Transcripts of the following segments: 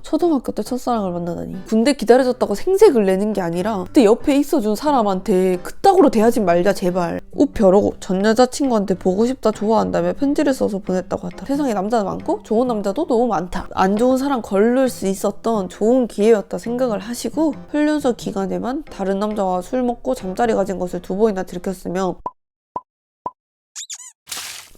초등학교 때 첫사랑을 만나다니. 군대 기다려줬다고 생색을 내는 게 아니라 그때 옆에 있어준 사람한테 그따구로 대하지 말자 제발. 우표로 전 여자친구한테 보고 싶다 좋아한다며 편지를 써서 보냈다고 하다. 세상에 남자도 많고 좋은 남자도 너무 많다. 안 좋은 사람 걸릴 수 있었던 좋은 기회였다 생각을 하시고 훈련소 기간에만 다른 남자와 술 먹고 잠자리 가진 것을 2번이나 들켰으며.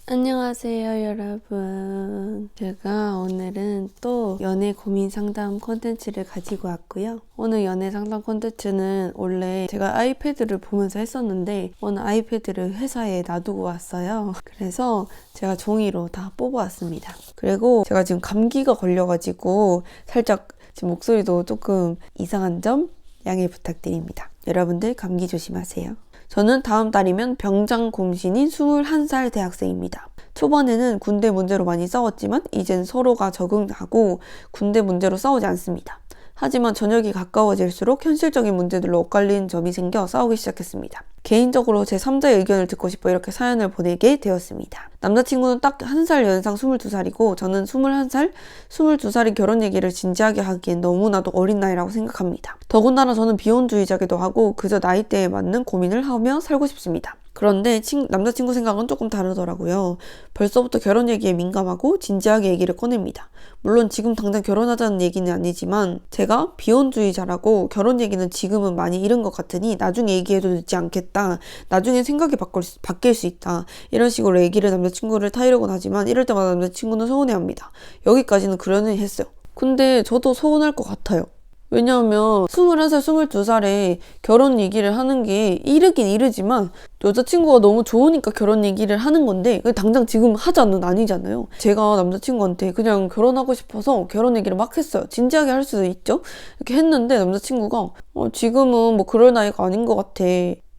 안녕하세요 여러분. 제가 오늘은 또 연애 고민 상담 콘텐츠를 가지고 왔고요. 오늘 연애 상담 콘텐츠는 원래 제가 아이패드를 보면서 했었는데 오늘 아이패드를 회사에 놔두고 왔어요. 그래서 제가 종이로 다 뽑아왔습니다. 그리고 제가 지금 감기가 걸려가지고 살짝 지금 목소리도 조금 이상한 점 양해 부탁드립니다. 여러분들 감기 조심하세요. 저는 다음 달이면 병장 곰신인 21살 대학생입니다. 초반에는 군대 문제로 많이 싸웠지만 이젠 서로가 적응하고 군대 문제로 싸우지 않습니다. 하지만 저녁이 가까워질수록 현실적인 문제들로 엇갈리는 점이 생겨 싸우기 시작했습니다. 개인적으로 제 3자의 의견을 듣고 싶어 이렇게 사연을 보내게 되었습니다. 남자친구는 딱 1살 연상 22살이고 저는 21살, 22살이 결혼 얘기를 진지하게 하기엔 너무나도 어린 나이라고 생각합니다. 더군다나 저는 비혼주의자기도 하고 그저 나이대에 맞는 고민을 하며 살고 싶습니다. 그런데 남자친구 생각은 조금 다르더라고요. 벌써부터 결혼 얘기에 민감하고 진지하게 얘기를 꺼냅니다. 물론 지금 당장 결혼하자는 얘기는 아니지만 제가 비혼주의자라고 결혼 얘기는 지금은 많이 잃은 것 같으니 나중에 얘기해도 늦지 않겠다. 나중에 생각이 바뀔 수 있다. 이런 식으로 얘기를 남자친구를 타이르곤 하지만 이럴 때마다 남자친구는 서운해합니다. 여기까지는 그러려니 했어요. 근데 저도 서운할 것 같아요. 왜냐하면 21살, 22살에 결혼 얘기를 하는 게 이르긴 이르지만 여자친구가 너무 좋으니까 결혼 얘기를 하는 건데 당장 지금 하자는 아니잖아요. 제가 남자친구한테 그냥 결혼하고 싶어서 결혼 얘기를 막 했어요. 진지하게 할 수도 있죠. 이렇게 했는데 남자친구가 지금은 뭐 그럴 나이가 아닌 것 같아.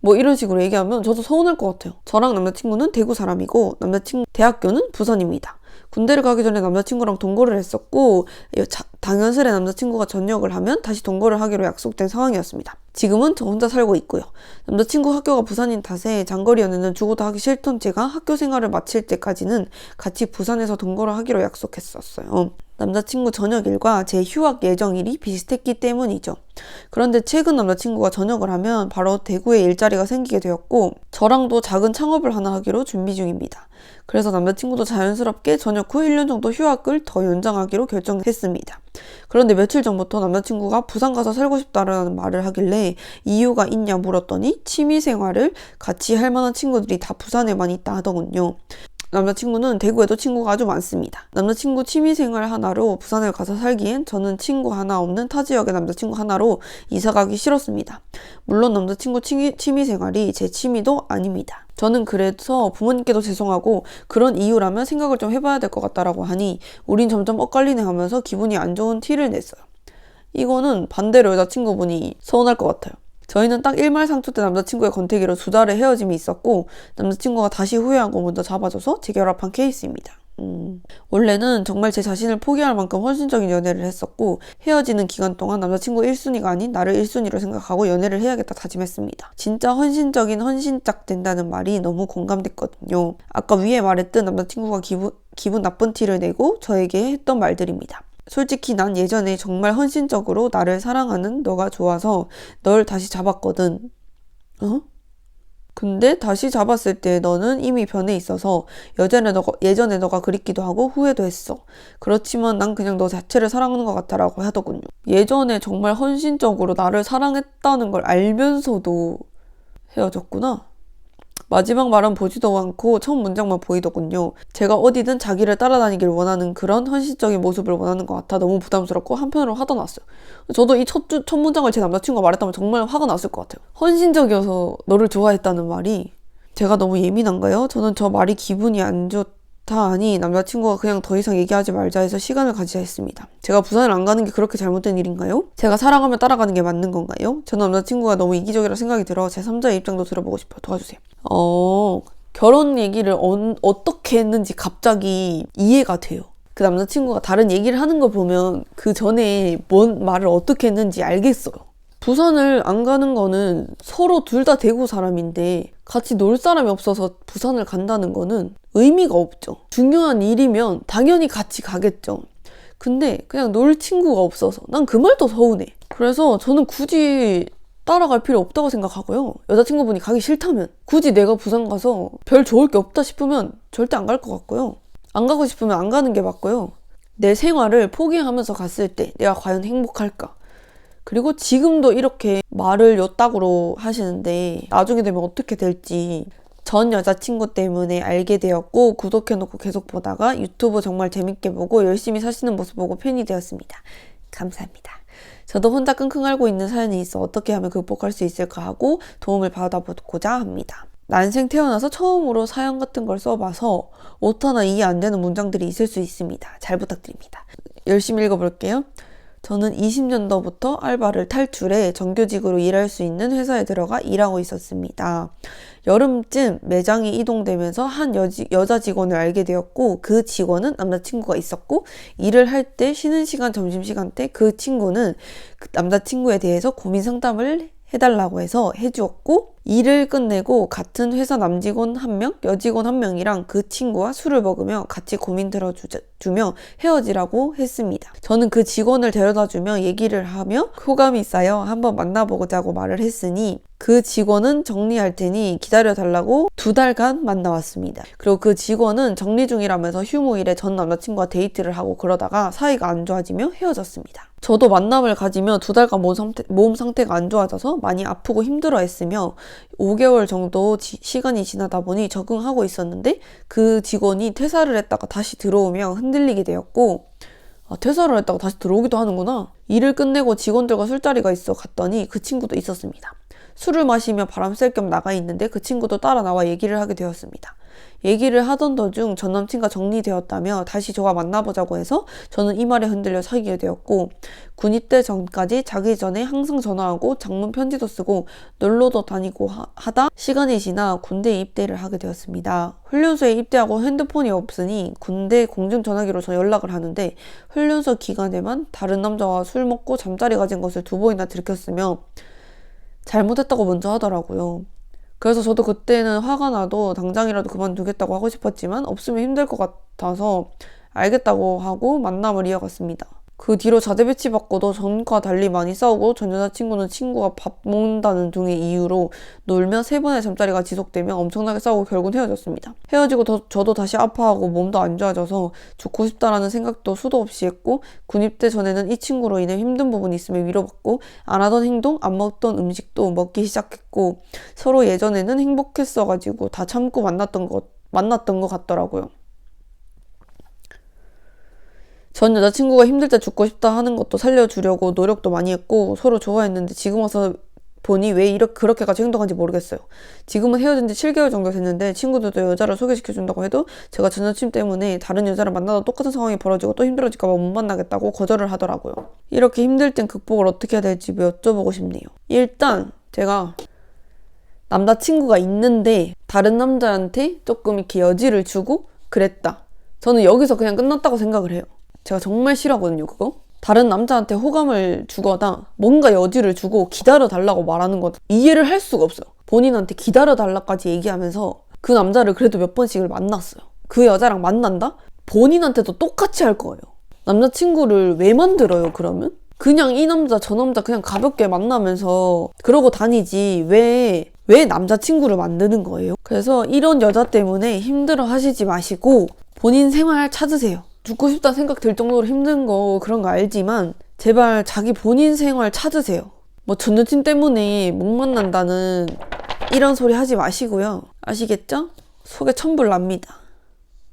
뭐 이런 식으로 얘기하면 저도 서운할 것 같아요. 저랑 남자친구는 대구 사람이고 남자친구 대학교는 부산입니다. 군대를 가기 전에 남자친구랑 동거를 했었고 당연스레 남자친구가 전역을 하면 다시 동거를 하기로 약속된 상황이었습니다. 지금은 저 혼자 살고 있고요. 남자친구 학교가 부산인 탓에 장거리 연애는 죽어도 하기 싫던 제가 학교 생활을 마칠 때까지는 같이 부산에서 동거를 하기로 약속했었어요. 남자친구 전역일과 제 휴학 예정일이 비슷했기 때문이죠. 그런데 최근 남자친구가 전역을 하면 바로 대구에 일자리가 생기게 되었고 저랑도 작은 창업을 하나 하기로 준비 중입니다. 그래서 남자친구도 자연스럽게 전역 후 1년 정도 휴학을 더 연장하기로 결정했습니다. 그런데 며칠 전부터 남자친구가 부산 가서 살고 싶다라는 말을 하길래 이유가 있냐 물었더니 취미생활을 같이 할 만한 친구들이 다 부산에만 있다 하더군요. 남자친구는 대구에도 친구가 아주 많습니다. 남자친구 취미생활 하나로 부산에 가서 살기엔 저는 친구 하나 없는 타 지역의 남자친구 하나로 이사가기 싫었습니다. 물론 남자친구 취미생활이 제 취미도 아닙니다. 저는 그래서 부모님께도 죄송하고 그런 이유라면 생각을 좀 해봐야 될 것 같다라고 하니 우린 점점 엇갈리네 하면서 기분이 안 좋은 티를 냈어요. 이거는 반대로 여자친구분이 서운할 것 같아요. 저희는 딱 일말상초 때 남자친구의 권태기로 2달의 헤어짐이 있었고 남자친구가 다시 후회하고 먼저 잡아줘서 재결합한 케이스입니다. 원래는 정말 제 자신을 포기할 만큼 헌신적인 연애를 했었고 헤어지는 기간 동안 남자친구 1순위가 아닌 나를 1순위로 생각하고 연애를 해야겠다 다짐했습니다. 진짜 헌신적인 헌신짝 된다는 말이 너무 공감됐거든요. 아까 위에 말했던 남자친구가 기분 나쁜 티를 내고 저에게 했던 말들입니다. 솔직히 난 예전에 정말 헌신적으로 나를 사랑하는 너가 좋아서 널 다시 잡았거든. 근데 다시 잡았을 때 너는 이미 변해 있어서 예전에 너가 그립기도 하고 후회도 했어. 그렇지만 난 그냥 너 자체를 사랑하는 것 같다라고 하더군요. 예전에 정말 헌신적으로 나를 사랑했다는 걸 알면서도 헤어졌구나. 마지막 말은 보지도 않고 첫 문장만 보이더군요. 제가 어디든 자기를 따라다니길 원하는 그런 헌신적인 모습을 원하는 것 같아 너무 부담스럽고 한편으로 화도 났어요. 저도 이 첫 문장을 제 남자친구가 말했다면 정말 화가 났을 것 같아요. 헌신적이어서 너를 좋아했다는 말이 제가 너무 예민한가요? 저는 저 말이 기분이 안 좋다 하니 남자친구가 그냥 더 이상 얘기하지 말자 해서 시간을 가지자 했습니다. 제가 부산을 안 가는 게 그렇게 잘못된 일인가요? 제가 사랑하면 따라가는 게 맞는 건가요? 저는 남자친구가 너무 이기적이라 생각이 들어 제 3자의 입장도 들어보고 싶어요. 도와주세요. 결혼 얘기를 어떻게 했는지 갑자기 이해가 돼요. 그 남자친구가 다른 얘기를 하는 걸 보면 그 전에 뭔 말을 어떻게 했는지 알겠어요. 부산을 안 가는 거는 서로 둘 다 대구 사람인데 같이 놀 사람이 없어서 부산을 간다는 거는 의미가 없죠. 중요한 일이면 당연히 같이 가겠죠. 근데 그냥 놀 친구가 없어서 난 그 말도 서운해. 그래서 저는 굳이 따라갈 필요 없다고 생각하고요. 여자친구분이 가기 싫다면, 굳이 내가 부산 가서 별 좋을 게 없다 싶으면 절대 안 갈 것 같고요. 안 가고 싶으면 안 가는 게 맞고요. 내 생활을 포기하면서 갔을 때 내가 과연 행복할까? 그리고 지금도 이렇게 말을 요따구로 하시는데 나중에 되면 어떻게 될지 전 여자친구 때문에 알게 되었고, 구독해놓고 계속 보다가 유튜브 정말 재밌게 보고 열심히 사시는 모습 보고 팬이 되었습니다. 감사합니다. 저도 혼자 끙끙 앓고 있는 사연이 있어 어떻게 하면 극복할 수 있을까 하고 도움을 받아보고자 합니다. 난생 태어나서 처음으로 사연 같은 걸 써봐서 오타나 이해 안 되는 문장들이 있을 수 있습니다. 잘 부탁드립니다. 열심히 읽어볼게요. 저는 20년도부터 알바를 탈출해 정규직으로 일할 수 있는 회사에 들어가 일하고 있었습니다. 여름쯤 매장이 이동되면서 한 여자 직원을 알게 되었고, 그 직원은 남자친구가 있었고, 일을 할 때 쉬는 시간, 점심시간 때 그 친구는 그 남자친구에 대해서 고민 상담을 해달라고 해서 해주었고, 일을 끝내고 같은 회사 남직원 한 명, 여직원 한 명이랑 그 친구와 술을 먹으며 같이 고민 들어주며 헤어지라고 했습니다. 저는 그 직원을 데려다주며 얘기를 하며 호감이 쌓여 한번 만나보자고 말을 했으니 그 직원은 정리할 테니 기다려달라고 2달간 만나왔습니다. 그리고 그 직원은 정리 중이라면서 휴무일에 전 남자친구와 데이트를 하고 그러다가 사이가 안 좋아지며 헤어졌습니다. 저도 만남을 가지며 2달간 몸 상태가 안 좋아져서 많이 아프고 힘들어했으며 5개월 정도 시간이 지나다 보니 적응하고 있었는데, 그 직원이 퇴사를 했다가 다시 들어오며 흔들리게 되었고, 퇴사를 했다가 다시 들어오기도 하는구나. 일을 끝내고 직원들과 술자리가 있어 갔더니 그 친구도 있었습니다. 술을 마시며 바람 쐴 겸 나가 있는데 그 친구도 따라 나와 얘기를 하게 되었습니다. 얘기를 하던 도중 전 남친과 정리되었다며 다시 저와 만나보자고 해서 저는 이 말에 흔들려 사귀게 되었고, 군입대 전까지 자기 전에 항상 전화하고 장문 편지도 쓰고 놀러도 다니고 하다 시간이 지나 군대에 입대를 하게 되었습니다. 훈련소에 입대하고 핸드폰이 없으니 군대 공중전화기로 저 연락을 하는데, 훈련소 기간에만 다른 남자와 술 먹고 잠자리 가진 것을 2번이나 들켰으며 잘못했다고 먼저 하더라고요. 그래서 저도 그때는 화가 나도 당장이라도 그만두겠다고 하고 싶었지만 없으면 힘들 것 같아서 알겠다고 하고 만남을 이어갔습니다. 그 뒤로 자대 배치받고도 전과 달리 많이 싸우고, 전 여자친구는 친구가 밥 먹는다는 등의 이유로 놀며 3번의 잠자리가 지속되며 엄청나게 싸우고 결국은 헤어졌습니다. 헤어지고 저도 다시 아파하고 몸도 안 좋아져서 죽고 싶다라는 생각도 수도 없이 했고, 군입대 전에는 이 친구로 인해 힘든 부분이 있으면 위로받고, 안 하던 행동, 안 먹던 음식도 먹기 시작했고, 서로 예전에는 행복했어가지고 다 참고 만났던 것 같더라고요. 전 여자친구가 힘들 때 죽고 싶다 하는 것도 살려주려고 노력도 많이 했고 서로 좋아했는데, 지금 와서 보니 왜 그렇게까지 행동한지 모르겠어요. 지금은 헤어진 지 7개월 정도 됐는데 친구들도 여자를 소개시켜준다고 해도 제가 전 여친 때문에 다른 여자를 만나도 똑같은 상황이 벌어지고 또 힘들어질까 봐 못 만나겠다고 거절을 하더라고요. 이렇게 힘들 땐 극복을 어떻게 해야 될지 여쭤보고 싶네요. 일단 제가 남자친구가 있는데 다른 남자한테 조금 이렇게 여지를 주고 그랬다. 저는 여기서 그냥 끝났다고 생각을 해요. 제가 정말 싫어하거든요, 그거. 다른 남자한테 호감을 주거나 뭔가 여지를 주고 기다려달라고 말하는 거 이해를 할 수가 없어요. 본인한테 기다려달라까지 얘기하면서 그 남자를 그래도 몇 번씩을 만났어요. 그 여자랑 만난다? 본인한테도 똑같이 할 거예요. 남자친구를 왜 만들어요, 그러면? 그냥 이 남자 저 남자 그냥 가볍게 만나면서 그러고 다니지 왜 남자친구를 만드는 거예요? 그래서 이런 여자 때문에 힘들어 하시지 마시고 본인 생활 찾으세요. 죽고 싶다 생각 들 정도로 힘든 거 그런 거 알지만 제발 자기 본인 생활 찾으세요. 뭐 전 여친 때문에 못 만난다는 이런 소리 하지 마시고요. 아시겠죠? 속에 천불 납니다.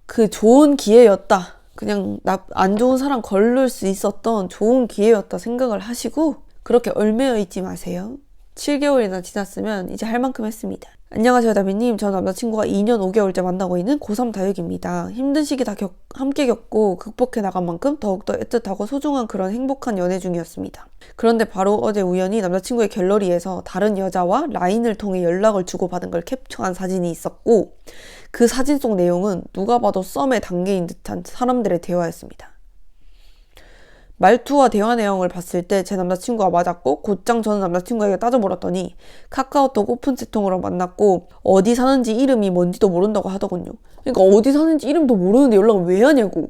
그 좋은 기회였다. 그냥 안 좋은 사람 걸를 수 있었던 좋은 기회였다 생각을 하시고 그렇게 얼매여 있지 마세요. 7개월이나 지났으면 이제 할 만큼 했습니다. 안녕하세요, 다비님. 저 남자친구가 2년 5개월째 만나고 있는 고3 다육입니다. 힘든 시기 다 함께 겪고 극복해 나간 만큼 더욱더 애틋하고 소중한 그런 행복한 연애 중이었습니다. 그런데 바로 어제 우연히 남자친구의 갤러리에서 다른 여자와 라인을 통해 연락을 주고받은 걸 캡처한 사진이 있었고, 그 사진 속 내용은 누가 봐도 썸의 단계인 듯한 사람들의 대화였습니다. 말투와 대화 내용을 봤을 때 제 남자친구가 맞았고, 곧장 저는 남자친구에게 따져 물었더니 카카오톡 오픈 채팅으로 만났고 어디 사는지 이름이 뭔지도 모른다고 하더군요. 그러니까 어디 사는지 이름도 모르는데 연락을 왜 하냐고.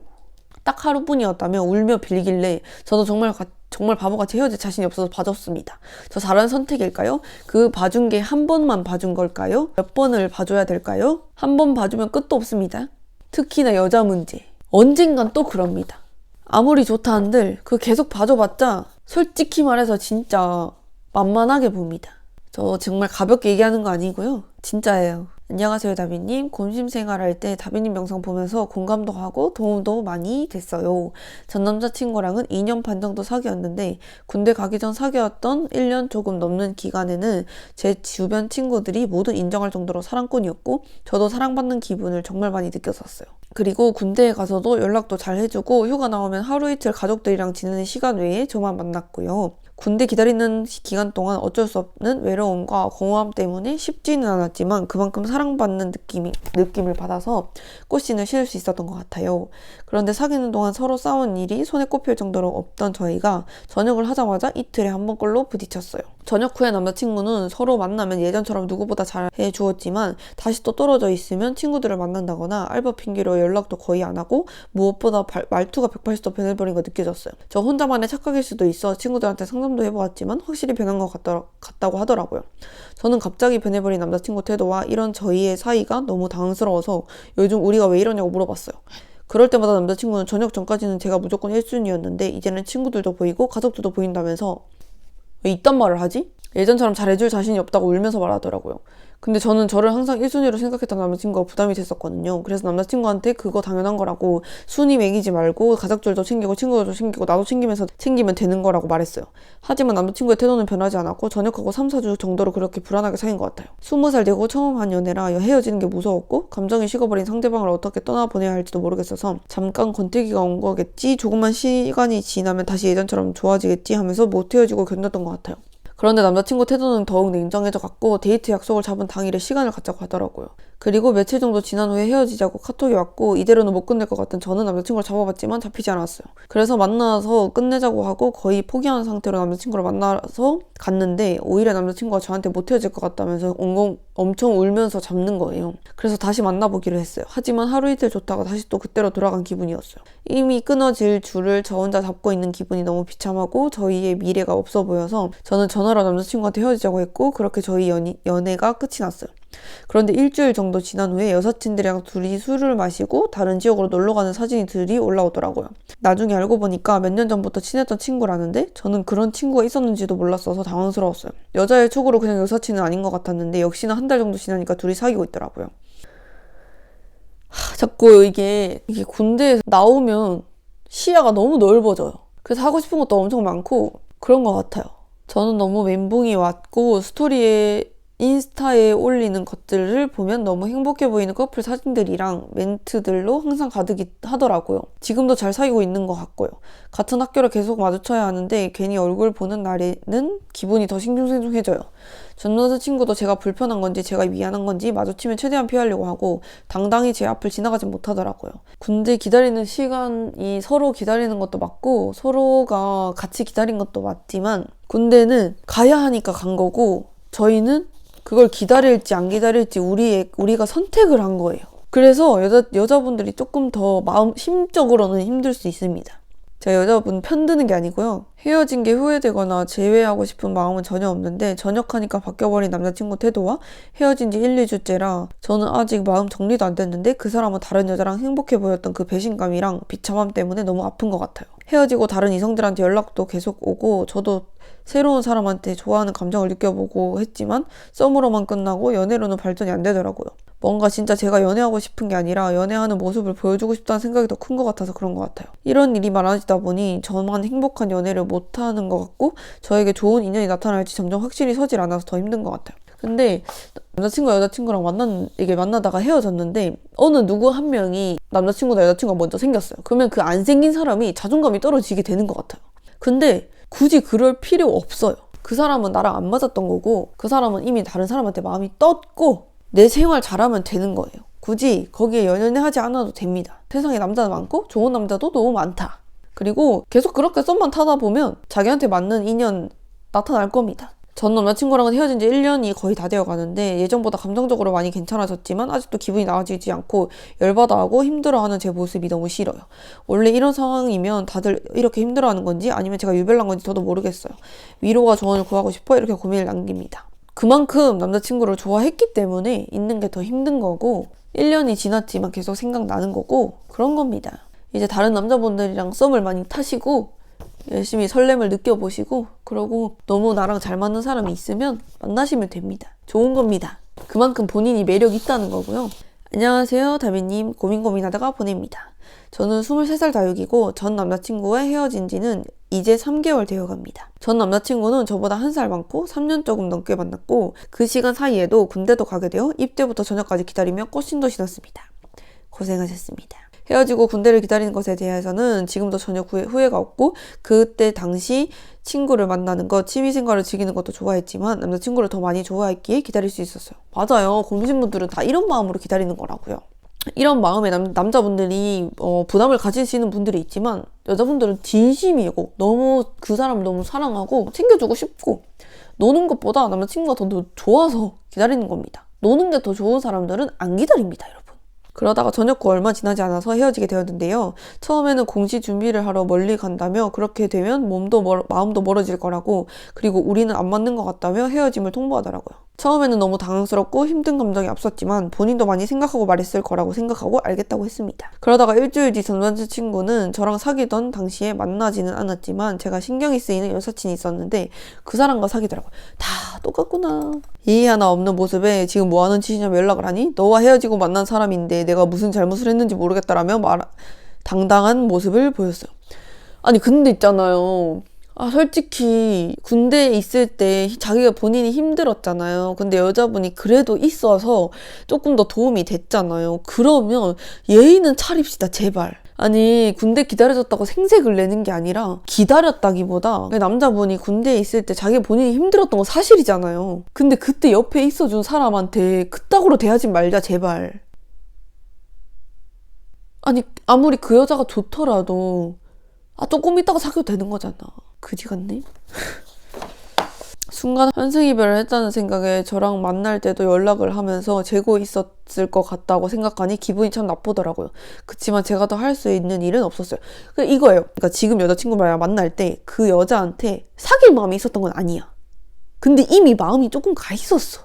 딱 하루뿐이었다며 울며 빌길래 저도 정말 바보같이 헤어질 자신이 없어서 봐줬습니다. 저 잘한 선택일까요? 그 봐준 게 한 번만 봐준 걸까요? 몇 번을 봐줘야 될까요? 한 번 봐주면 끝도 없습니다. 특히나 여자 문제. 언젠간 또 그럽니다. 아무리 좋다 한들 그 계속 봐줘봤자 솔직히 말해서 진짜 만만하게 봅니다. 저 정말 가볍게 얘기하는 거 아니고요. 진짜예요. 안녕하세요, 다비님. 곰심 생활할 때 다비님 영상 보면서 공감도 하고 도움도 많이 됐어요. 전 남자친구랑은 2년 반 정도 사귀었는데 군대 가기 전 사귀었던 1년 조금 넘는 기간에는 제 주변 친구들이 모두 인정할 정도로 사랑꾼이었고 저도 사랑받는 기분을 정말 많이 느꼈었어요. 그리고 군대에 가서도 연락도 잘 해주고 휴가 나오면 하루 이틀 가족들이랑 지내는 시간 외에 저만 만났고요. 군대 기다리는 기간 동안 어쩔 수 없는 외로움과 공허함 때문에 쉽지는 않았지만 그만큼 사랑받는 느낌을 받아서 꽃신을 실을 수 있었던 것 같아요. 그런데 사귀는 동안 서로 싸운 일이 손에 꼽힐 정도로 없던 저희가 저녁을 하자마자 이틀에 한 번꼴로 부딪혔어요. 저녁 후에 남자친구는 서로 만나면 예전처럼 누구보다 잘 해주었지만 다시 또 떨어져 있으면 친구들을 만난다거나 알바 핑계로 연락도 거의 안 하고 무엇보다 말투가 180도 변해버린 거 느껴졌어요. 저 혼자만의 착각일 수도 있어 친구들한테 상담도 해보았지만 확실히 변한 것 같다고 하더라고요. 저는 갑자기 변해버린 남자친구 태도와 이런 저희의 사이가 너무 당황스러워서 요즘 우리가 왜 이러냐고 물어봤어요. 그럴 때마다 남자친구는 저녁 전까지는 제가 무조건 1순위였는데 이제는 친구들도 보이고 가족들도 보인다면서 왜 이딴 말을 하지? 예전처럼 잘해줄 자신이 없다고 울면서 말하더라고요. 근데 저는 저를 항상 1순위로 생각했던 남자친구가 부담이 됐었거든요. 그래서 남자친구한테 그거 당연한 거라고 순위 매기지 말고 가족들도 챙기고 친구들도 챙기고 나도 챙기면서 챙기면 되는 거라고 말했어요. 하지만 남자친구의 태도는 변하지 않았고 전역하고 3, 4주 정도로 그렇게 불안하게 사귄 것 같아요. 20살 되고 처음 한 연애라 헤어지는 게 무서웠고 감정이 식어버린 상대방을 어떻게 떠나보내야 할지도 모르겠어서 잠깐 권태기가 온 거겠지, 조금만 시간이 지나면 다시 예전처럼 좋아지겠지 하면서 못 헤어지고 견뎠던 것 같아요. 그런데 남자친구 태도는 더욱 냉정해져 갔고 데이트 약속을 잡은 당일에 시간을 갖자고 하더라고요. 그리고 며칠 정도 지난 후에 헤어지자고 카톡이 왔고 이대로는 못 끝낼 것 같은 저는 남자친구를 잡아봤지만 잡히지 않았어요. 그래서 만나서 끝내자고 하고 거의 포기한 상태로 남자친구를 만나서 갔는데 오히려 남자친구가 저한테 못 헤어질 것 같다면서 엄청 울면서 잡는 거예요. 그래서 다시 만나보기로 했어요. 하지만 하루 이틀 좋다가 다시 또 그때로 돌아간 기분이었어요. 이미 끊어질 줄을 저 혼자 잡고 있는 기분이 너무 비참하고 저희의 미래가 없어 보여서 저는 전화로 남자친구한테 헤어지자고 했고 그렇게 저희 연애가 끝이 났어요. 그런데 일주일 정도 지난 후에 여사친들이랑 둘이 술을 마시고 다른 지역으로 놀러가는 사진들이 올라오더라고요. 나중에 알고 보니까 몇 년 전부터 친했던 친구라는데 저는 그런 친구가 있었는지도 몰랐어서 당황스러웠어요. 여자의 촉으로 그냥 여사친은 아닌 것 같았는데 역시나 한 달 정도 지나니까 둘이 사귀고 있더라고요. 자꾸 이게 군대에서 나오면 시야가 너무 넓어져요. 그래서 하고 싶은 것도 엄청 많고 그런 것 같아요. 저는 너무 멘붕이 왔고 인스타에 올리는 것들을 보면 너무 행복해 보이는 커플 사진들이랑 멘트들로 항상 가득 하더라고요. 지금도 잘 사귀고 있는 것 같고요. 같은 학교를 계속 마주쳐야 하는데 괜히 얼굴 보는 날에는 기분이 더 싱숭생숭해져요. 전 여자친구도 제가 불편한 건지 제가 미안한 건지 마주치면 최대한 피하려고 하고 당당히 제 앞을 지나가지 못하더라고요. 군대 기다리는 시간이 서로 기다리는 것도 맞고 서로가 같이 기다린 것도 맞지만 군대는 가야 하니까 간 거고 저희는 그걸 기다릴지 안 기다릴지 우리가 선택을 한 거예요. 그래서 여자분들이 조금 더 심적으로는 힘들 수 있습니다. 제가 여자분 편드는 게 아니고요. 헤어진 게 후회되거나 재회하고 싶은 마음은 전혀 없는데 전역하니까 바뀌어버린 남자친구 태도와 헤어진 지 1, 2주째라 저는 아직 마음 정리도 안 됐는데 그 사람은 다른 여자랑 행복해 보였던 그 배신감이랑 비참함 때문에 너무 아픈 것 같아요. 헤어지고 다른 이성들한테 연락도 계속 오고 저도 새로운 사람한테 좋아하는 감정을 느껴보고 했지만 썸으로만 끝나고 연애로는 발전이 안 되더라고요. 뭔가 진짜 제가 연애하고 싶은 게 아니라 연애하는 모습을 보여주고 싶다는 생각이 더 큰 것 같아서 그런 것 같아요. 이런 일이 많아지다 보니 저만 행복한 연애를 못하는 것 같고 저에게 좋은 인연이 나타날지 점점 확실히 서질 않아서 더 힘든 것 같아요. 근데 남자친구와 여자친구랑 만나다가 헤어졌는데 어느 누구 한 명이 남자친구나 여자친구가 먼저 생겼어요. 그러면 그 안 생긴 사람이 자존감이 떨어지게 되는 것 같아요. 근데 굳이 그럴 필요 없어요. 그 사람은 나랑 안 맞았던 거고 그 사람은 이미 다른 사람한테 마음이 떴고 내 생활 잘하면 되는 거예요. 굳이 거기에 연연하지 않아도 됩니다. 세상에 남자도 많고 좋은 남자도 너무 많다. 그리고 계속 그렇게 썸만 타다 보면 자기한테 맞는 인연 나타날 겁니다. 전 남자친구랑은 헤어진 지 1년이 거의 다 되어 가는데 예전보다 감정적으로 많이 괜찮아졌지만 아직도 기분이 나아지지 않고 열받아하고 힘들어하는 제 모습이 너무 싫어요. 원래 이런 상황이면 다들 이렇게 힘들어하는 건지 아니면 제가 유별난 건지 저도 모르겠어요. 위로와 조언을 구하고 싶어 이렇게 고민을 남깁니다. 그만큼 남자친구를 좋아했기 때문에 있는 게 더 힘든 거고 1년이 지났지만 계속 생각나는 거고 그런 겁니다. 이제 다른 남자분들이랑 썸을 많이 타시고 열심히 설렘을 느껴보시고 그러고 너무 나랑 잘 맞는 사람이 있으면 만나시면 됩니다. 좋은 겁니다. 그만큼 본인이 매력 있다는 거고요. 안녕하세요, 다비님. 고민하다가 보냅니다. 저는 23살 다육이고 전 남자친구와 헤어진 지는 이제 3개월 되어 갑니다. 전 남자친구는 저보다 1살 많고 3년 조금 넘게 만났고 그 시간 사이에도 군대도 가게 되어 입대부터 저녁까지 기다리며 꽃신도 신었습니다. 고생하셨습니다. 헤어지고 군대를 기다리는 것에 대해서는 지금도 전혀 후회가 없고 그때 당시 친구를 만나는 것, 취미생활을 즐기는 것도 좋아했지만 남자친구를 더 많이 좋아했기에 기다릴 수 있었어요. 맞아요. 고민분들은 다 이런 마음으로 기다리는 거라고요. 이런 마음에 남자분들이 부담을 가지시는 분들이 있지만 여자분들은 진심이고 너무 그 사람을 너무 사랑하고 챙겨주고 싶고 노는 것보다 남자친구가 더 좋아서 기다리는 겁니다. 노는 게 더 좋은 사람들은 안 기다립니다, 여러분. 그러다가 저녁 후 얼마 지나지 않아서 헤어지게 되었는데요. 처음에는 공시 준비를 하러 멀리 간다며 그렇게 되면 마음도 멀어질 거라고 그리고 우리는 안 맞는 것 같다며 헤어짐을 통보하더라고요. 처음에는 너무 당황스럽고 힘든 감정이 앞섰지만 본인도 많이 생각하고 말했을 거라고 생각하고 알겠다고 했습니다. 그러다가 일주일 뒤 전 남자친구는 저랑 사귀던 당시에 만나지는 않았지만 제가 신경이 쓰이는 여사친이 있었는데 그 사람과 사귀더라고요. 다 똑같구나. 예의 하나 없는 모습에 지금 뭐 하는 짓이냐며 연락을 하니 너와 헤어지고 만난 사람인데 내가 무슨 잘못을 했는지 모르겠다라며 당당한 모습을 보였어요. 아니 근데 있잖아요. 솔직히 군대에 있을 때 자기가 본인이 힘들었잖아요. 근데 여자분이 그래도 있어서 조금 더 도움이 됐잖아요. 그러면 예의는 차립시다, 제발. 아니 군대 기다려줬다고 생색을 내는 게 아니라 기다렸다기보다 남자분이 군대에 있을 때 자기 본인이 힘들었던 건 사실이잖아요. 근데 그때 옆에 있어준 사람한테 그따구로 대하지 말자, 제발. 아니 아무리 그 여자가 좋더라도 조금 있다가 사귀어도 되는 거잖아. 그지 같네. 순간 환승이별을 했다는 생각에 저랑 만날 때도 연락을 하면서 재고 있었을 것 같다고 생각하니 기분이 참 나쁘더라고요. 그치만 제가 더 할 수 있는 일은 없었어요. 이거예요. 그러니까 지금 여자친구랑 만날 때 그 여자한테 사귈 마음이 있었던 건 아니야. 근데 이미 마음이 조금 가 있었어.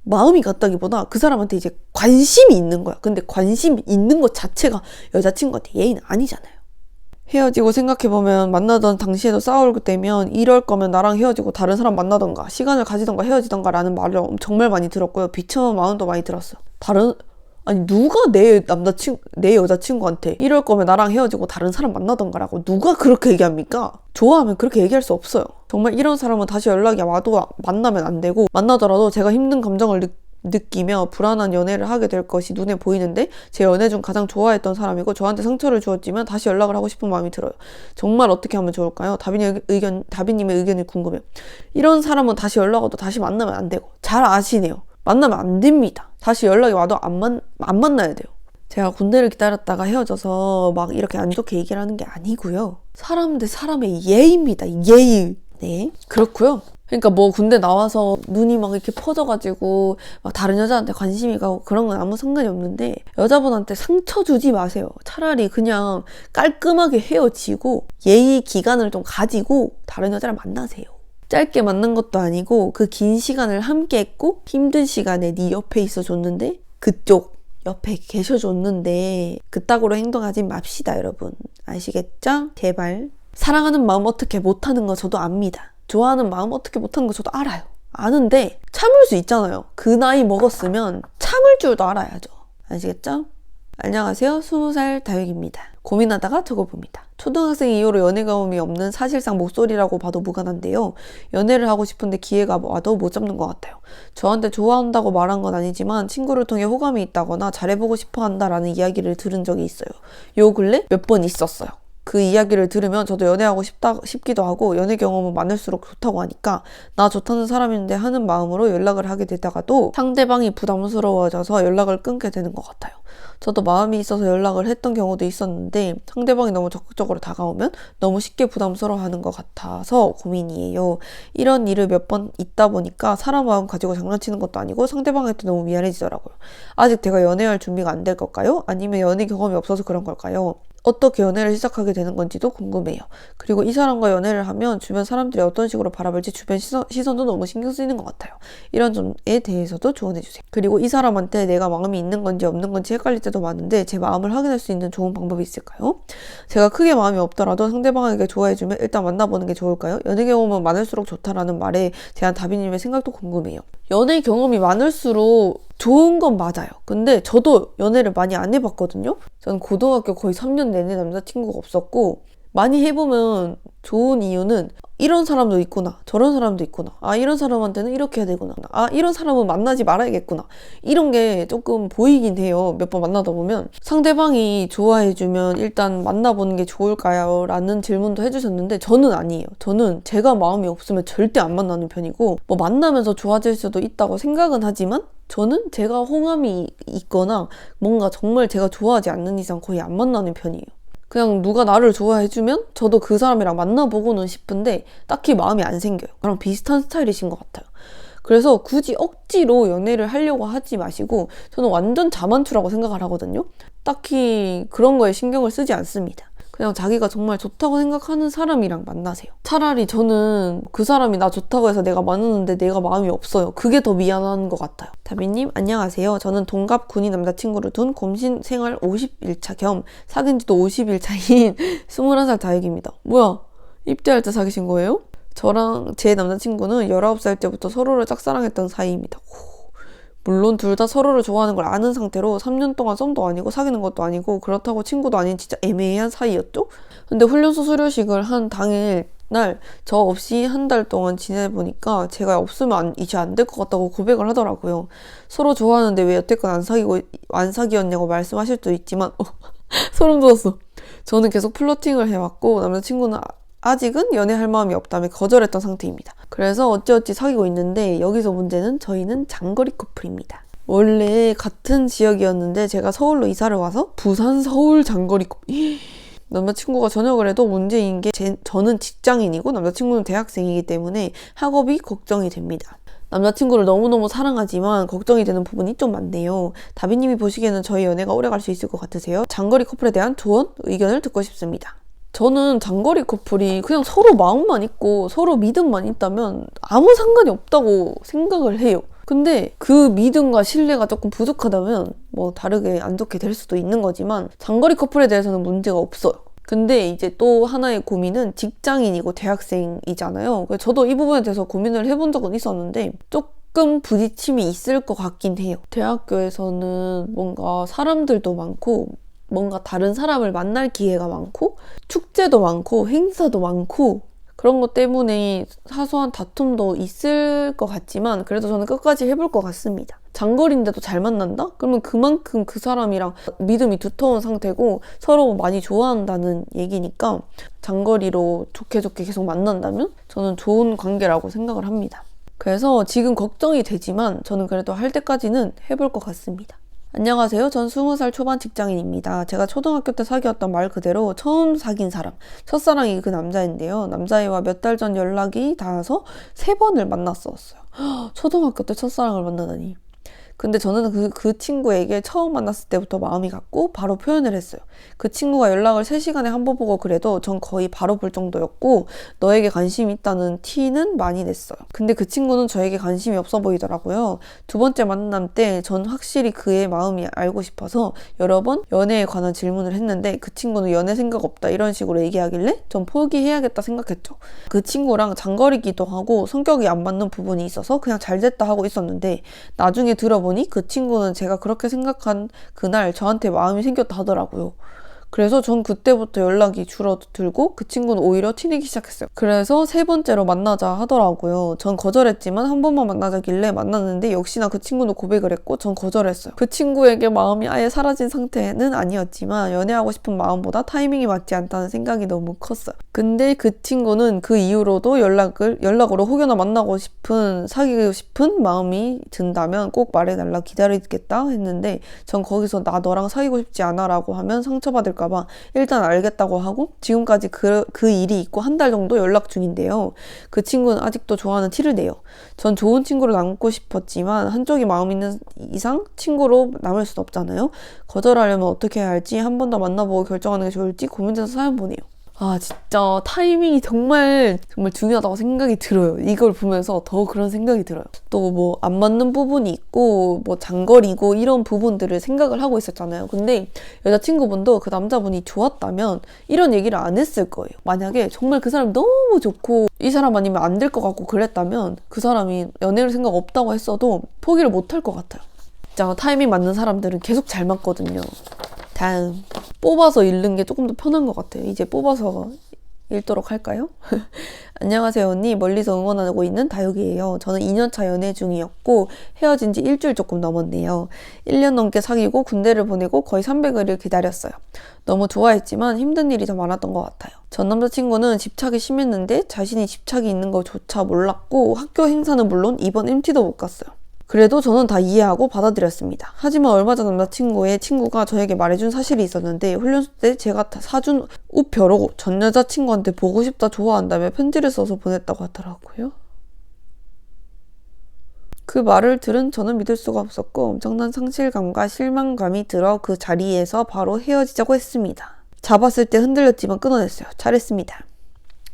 마음이 갔다기보다 그 사람한테 이제 관심이 있는 거야. 근데 관심이 있는 것 자체가 여자친구한테 예의는 아니잖아요. 헤어지고 생각해보면 만나던 당시에도 싸울 때면 이럴 거면 나랑 헤어지고 다른 사람 만나던가 시간을 가지던가 헤어지던가 라는 말을 정말 많이 들었고요. 비참한 마음도 많이 들었어. 누가 내 여자친구한테 이럴 거면 나랑 헤어지고 다른 사람 만나던가라고 누가 그렇게 얘기합니까? 좋아하면 그렇게 얘기할 수 없어요. 정말 이런 사람은 다시 연락이 와도 만나면 안 되고 만나더라도 제가 힘든 감정을 느끼며 불안한 연애를 하게 될 것이 눈에 보이는데 제 연애 중 가장 좋아했던 사람이고 저한테 상처를 주었지만 다시 연락을 하고 싶은 마음이 들어요. 정말 어떻게 하면 좋을까요? 다비님의 의견이 궁금해요. 이런 사람은 다시 연락 와도 다시 만나면 안 되고 잘 아시네요. 만나면 안 됩니다. 다시 연락이 와도 안 만나야 돼요. 제가 군대를 기다렸다가 헤어져서 막 이렇게 안 좋게 얘기를 하는 게 아니고요. 사람 대 사람의 예의입니다. 예의. 네, 그렇고요. 그러니까 뭐 군대 나와서 눈이 막 이렇게 퍼져가지고 막 다른 여자한테 관심이 가고 그런 건 아무 상관이 없는데 여자분한테 상처 주지 마세요. 차라리 그냥 깔끔하게 헤어지고 예의 기간을 좀 가지고 다른 여자를 만나세요. 짧게 만난 것도 아니고 그 긴 시간을 함께 했고 힘든 시간에 네 옆에 있어줬는데 그쪽 옆에 계셔줬는데 그따구로 행동하지 맙시다, 여러분. 아시겠죠? 제발. 사랑하는 마음 어떻게 못하는 거 저도 압니다. 좋아하는 마음 어떻게 못하는 거 저도 알아요. 아는데 참을 수 있잖아요. 그 나이 먹었으면 참을 줄도 알아야죠. 아시겠죠? 안녕하세요. 20살 다육입니다. 고민하다가 적어봅니다. 초등학생 이후로 연애 경험이 없는 사실상 목소리라고 봐도 무관한데요. 연애를 하고 싶은데 기회가 와도 못 잡는 것 같아요. 저한테 좋아한다고 말한 건 아니지만 친구를 통해 호감이 있다거나 잘해보고 싶어 한다라는 이야기를 들은 적이 있어요. 요 근래 몇 번 있었어요. 그 이야기를 들으면 저도 연애하고 싶기도 하고 연애 경험은 많을수록 좋다고 하니까 나 좋다는 사람인데 하는 마음으로 연락을 하게 되다가도 상대방이 부담스러워져서 연락을 끊게 되는 것 같아요. 저도 마음이 있어서 연락을 했던 경우도 있었는데 상대방이 너무 적극적으로 다가오면 너무 쉽게 부담스러워하는 것 같아서 고민이에요. 이런 일을 몇 번 있다 보니까 사람 마음 가지고 장난치는 것도 아니고 상대방한테 너무 미안해지더라고요. 아직 제가 연애할 준비가 안 될 걸까요? 아니면 연애 경험이 없어서 그런 걸까요? 어떻게 연애를 시작하게 되는 건지도 궁금해요. 그리고 이 사람과 연애를 하면 주변 사람들이 어떤 식으로 바라볼지 주변 시선도 너무 신경 쓰이는 것 같아요. 이런 점에 대해서도 조언해주세요. 그리고 이 사람한테 내가 마음이 있는 건지 없는 건지 헷갈릴 때도 많은데 제 마음을 확인할 수 있는 좋은 방법이 있을까요? 제가 크게 마음이 없더라도 상대방에게 좋아해주면 일단 만나보는 게 좋을까요? 연애 경험은 많을수록 좋다라는 말에 대한 다비님의 생각도 궁금해요. 연애 경험이 많을수록 좋은 건 맞아요. 근데 저도 연애를 많이 안 해봤거든요. 저는 고등학교 거의 3년 내내 남자친구가 없었고 많이 해보면 좋은 이유는 이런 사람도 있구나, 저런 사람도 있구나, 아 이런 사람한테는 이렇게 해야 되구나, 아 이런 사람은 만나지 말아야겠구나, 이런 게 조금 보이긴 해요. 몇 번 만나다 보면. 상대방이 좋아해주면 일단 만나보는 게 좋을까요? 라는 질문도 해주셨는데 저는 아니에요. 저는 제가 마음이 없으면 절대 안 만나는 편이고 뭐 만나면서 좋아질 수도 있다고 생각은 하지만 저는 제가 호감이 있거나 뭔가 정말 제가 좋아하지 않는 이상 거의 안 만나는 편이에요. 그냥 누가 나를 좋아해주면 저도 그 사람이랑 만나보고는 싶은데 딱히 마음이 안 생겨요. 저랑 비슷한 스타일이신 것 같아요. 그래서 굳이 억지로 연애를 하려고 하지 마시고 저는 완전 자만추라고 생각을 하거든요. 딱히 그런 거에 신경을 쓰지 않습니다. 그냥 자기가 정말 좋다고 생각하는 사람이랑 만나세요. 차라리 저는 그 사람이 나 좋다고 해서 내가 만났는데 내가 마음이 없어요. 그게 더 미안한 것 같아요. 다비님 안녕하세요. 저는 동갑 군인 남자친구를 둔 곰신 생활 50일차 겸 사귄 지도 50일 차인 21살 다육입니다. 뭐야? 입대할 때 사귀신 거예요? 저랑 제 남자친구는 19살 때부터 서로를 짝사랑했던 사이입니다. 물론 둘 다 서로를 좋아하는 걸 아는 상태로 3년 동안 썸도 아니고 사귀는 것도 아니고 그렇다고 친구도 아닌 진짜 애매한 사이였죠? 근데 훈련소 수료식을 한 당일 날 저 없이 한 달 동안 지내보니까 제가 없으면 이제 안 될 것 같다고 고백을 하더라고요. 서로 좋아하는데 왜 여태껏 안 사귀었냐고 말씀하실 수도 있지만 소름 돋았어. 저는 계속 플러팅을 해왔고 남자친구는 아직은 연애할 마음이 없다며 거절했던 상태입니다. 그래서 어찌어찌 사귀고 있는데 여기서 문제는 저희는 장거리 커플입니다. 원래 같은 지역이었는데 제가 서울로 이사를 와서 부산 서울 장거리 커플. 남자친구가 전역을 해도 문제인 게 저는 직장인이고 남자친구는 대학생이기 때문에 학업이 걱정이 됩니다. 남자친구를 너무너무 사랑하지만 걱정이 되는 부분이 좀 많네요. 다비님이 보시기에는 저희 연애가 오래 갈 수 있을 것 같으세요? 장거리 커플에 대한 조언, 의견을 듣고 싶습니다. 저는 장거리 커플이 그냥 서로 마음만 있고 서로 믿음만 있다면 아무 상관이 없다고 생각을 해요. 근데 그 믿음과 신뢰가 조금 부족하다면 뭐 다르게 안 좋게 될 수도 있는 거지만 장거리 커플에 대해서는 문제가 없어요. 근데 이제 또 하나의 고민은 직장인이고 대학생이잖아요. 그래서 저도 이 부분에 대해서 고민을 해본 적은 있었는데 조금 부딪힘이 있을 것 같긴 해요. 대학교에서는 뭔가 사람들도 많고 뭔가 다른 사람을 만날 기회가 많고 축제도 많고 행사도 많고 그런 것 때문에 사소한 다툼도 있을 것 같지만 그래도 저는 끝까지 해볼 것 같습니다. 장거리인데도 잘 만난다? 그러면 그만큼 그 사람이랑 믿음이 두터운 상태고 서로 많이 좋아한다는 얘기니까 장거리로 좋게 계속 만난다면 저는 좋은 관계라고 생각을 합니다. 그래서 지금 걱정이 되지만 저는 그래도 할 때까지는 해볼 것 같습니다. 안녕하세요. 전 20살 초반 직장인입니다. 제가 초등학교 때 사귀었던 말 그대로 처음 사귄 사람, 첫사랑이 그 남자인데요. 남자애와 몇 달 전 연락이 닿아서 3번을 만났었어요. 초등학교 때 첫사랑을 만나다니. 근데 저는 그 친구에게 처음 만났을 때부터 마음이 갔고 바로 표현을 했어요. 그 친구가 연락을 3시간에 한 번 보고 그래도 전 거의 바로 볼 정도였고 너에게 관심이 있다는 티는 많이 냈어요. 근데 그 친구는 저에게 관심이 없어 보이더라고요. 2번째 만남 때 전 확실히 그의 마음이 알고 싶어서 여러 번 연애에 관한 질문을 했는데 그 친구는 연애 생각 없다 이런 식으로 얘기하길래 전 포기해야겠다 생각했죠. 그 친구랑 장거리기도 하고 성격이 안 맞는 부분이 있어서 그냥 잘 됐다 하고 있었는데 나중에 들어보니 그 친구는 제가 그렇게 생각한 그날 저한테 마음이 생겼다 하더라고요. 그래서 전 그때부터 연락이 줄어들고 그 친구는 오히려 튀내기 시작했어요. 그래서 세 번째로 만나자 하더라고요. 전 거절했지만 한 번만 만나자길래 만났는데 역시나 그 친구는 고백을 했고 전 거절했어요. 그 친구에게 마음이 아예 사라진 상태는 아니었지만 연애하고 싶은 마음보다 타이밍이 맞지 않다는 생각이 너무 컸어요. 근데 그 친구는 그 이후로도 연락으로 혹여나 만나고 싶은 사귀고 싶은 마음이 든다면 꼭 말해달라 기다리겠다 했는데 전 거기서 나 너랑 사귀고 싶지 않아 라고 하면 상처받을까봐 일단 알겠다고 하고 지금까지 그 일이 있고 한 달 정도 연락 중인데요. 그 친구는 아직도 좋아하는 티를 내요. 전 좋은 친구로 남고 싶었지만 한쪽이 마음 있는 이상 친구로 남을 순 없잖아요. 거절하려면 어떻게 해야 할지 한 번 더 만나보고 결정하는 게 좋을지 고민돼서 사연 보내요. 아 진짜 타이밍이 정말 중요하다고 생각이 들어요. 이걸 보면서 더 그런 생각이 들어요. 또 뭐 안 맞는 부분이 있고 뭐 장거리고 이런 부분들을 생각을 하고 있었잖아요. 근데 여자친구분도 그 남자분이 좋았다면 이런 얘기를 안 했을 거예요. 만약에 정말 그 사람이 너무 좋고 이 사람 아니면 안 될 것 같고 그랬다면 그 사람이 연애를 생각 없다고 했어도 포기를 못 할 것 같아요. 진짜 타이밍 맞는 사람들은 계속 잘 맞거든요. 다음 뽑아서 읽는 게 조금 더 편한 것 같아요. 이제 뽑아서 읽도록 할까요? 안녕하세요 언니, 멀리서 응원하고 있는 다육이에요. 저는 2년차 연애 중이었고 헤어진 지 일주일 조금 넘었네요. 1년 넘게 사귀고 군대를 보내고 거의 300일을 기다렸어요. 너무 좋아했지만 힘든 일이 더 많았던 것 같아요. 전 남자친구는 집착이 심했는데 자신이 집착이 있는 것조차 몰랐고 학교 행사는 물론 이번 MT도 못 갔어요. 그래도 저는 다 이해하고 받아들였습니다. 하지만 얼마 전 남자친구의 친구가 저에게 말해준 사실이 있었는데 훈련소 때 제가 사준 우표로 전 여자친구한테 보고 싶다 좋아한다며 편지를 써서 보냈다고 하더라고요. 그 말을 들은 저는 믿을 수가 없었고 엄청난 상실감과 실망감이 들어 그 자리에서 바로 헤어지자고 했습니다. 잡았을 때 흔들렸지만 끊어냈어요. 잘했습니다.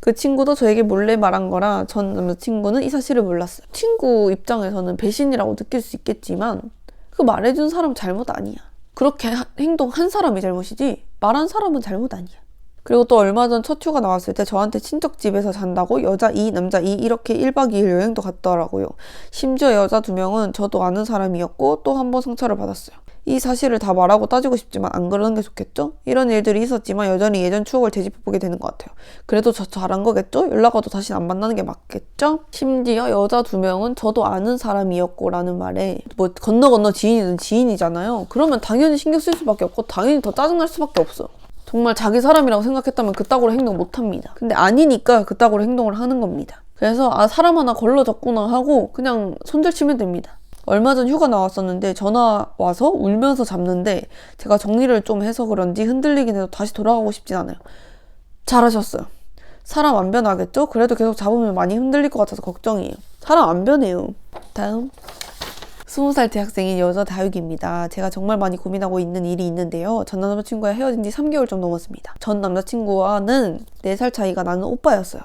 그 친구도 저에게 몰래 말한 거라 전 남자친구는 이 사실을 몰랐어요. 친구 입장에서는 배신이라고 느낄 수 있겠지만 그 말해준 사람 잘못 아니야. 그렇게 행동한 사람이 잘못이지 말한 사람은 잘못 아니야. 그리고 또 얼마 전 첫 휴가 나왔을 때 저한테 친척 집에서 잔다고 여자 2, 남자 2 이렇게 1박 2일 여행도 갔더라고요. 심지어 여자 2명은 저도 아는 사람이었고 또 한 번 상처를 받았어요. 이 사실을 다 말하고 따지고 싶지만 안 그러는 게 좋겠죠? 이런 일들이 있었지만 여전히 예전 추억을 되짚어보게 되는 것 같아요. 그래도 저 잘한 거겠죠? 연락 와도 다시 안 만나는 게 맞겠죠? 심지어 여자 2명은 저도 아는 사람이었고 라는 말에 뭐 건너 지인이든 지인이잖아요. 그러면 당연히 신경 쓸 수밖에 없고 당연히 더 짜증날 수밖에 없어요. 정말 자기 사람이라고 생각했다면 그따구로 행동 못합니다. 근데 아니니까 그따구로 행동을 하는 겁니다. 그래서 아 사람 하나 걸러졌구나 하고 그냥 손절치면 됩니다. 얼마 전 휴가 나왔었는데 전화 와서 울면서 잡는데 제가 정리를 좀 해서 그런지 흔들리긴 해도 다시 돌아가고 싶진 않아요. 잘하셨어요. 사람 안 변하겠죠? 그래도 계속 잡으면 많이 흔들릴 것 같아서 걱정이에요. 사람 안 변해요. 다음 20살 대학생인 여자 다육입니다. 제가 정말 많이 고민하고 있는 일이 있는데요. 전 남자친구와 헤어진 지 3개월 좀 넘었습니다. 전 남자친구와는 4살 차이가 나는 오빠였어요.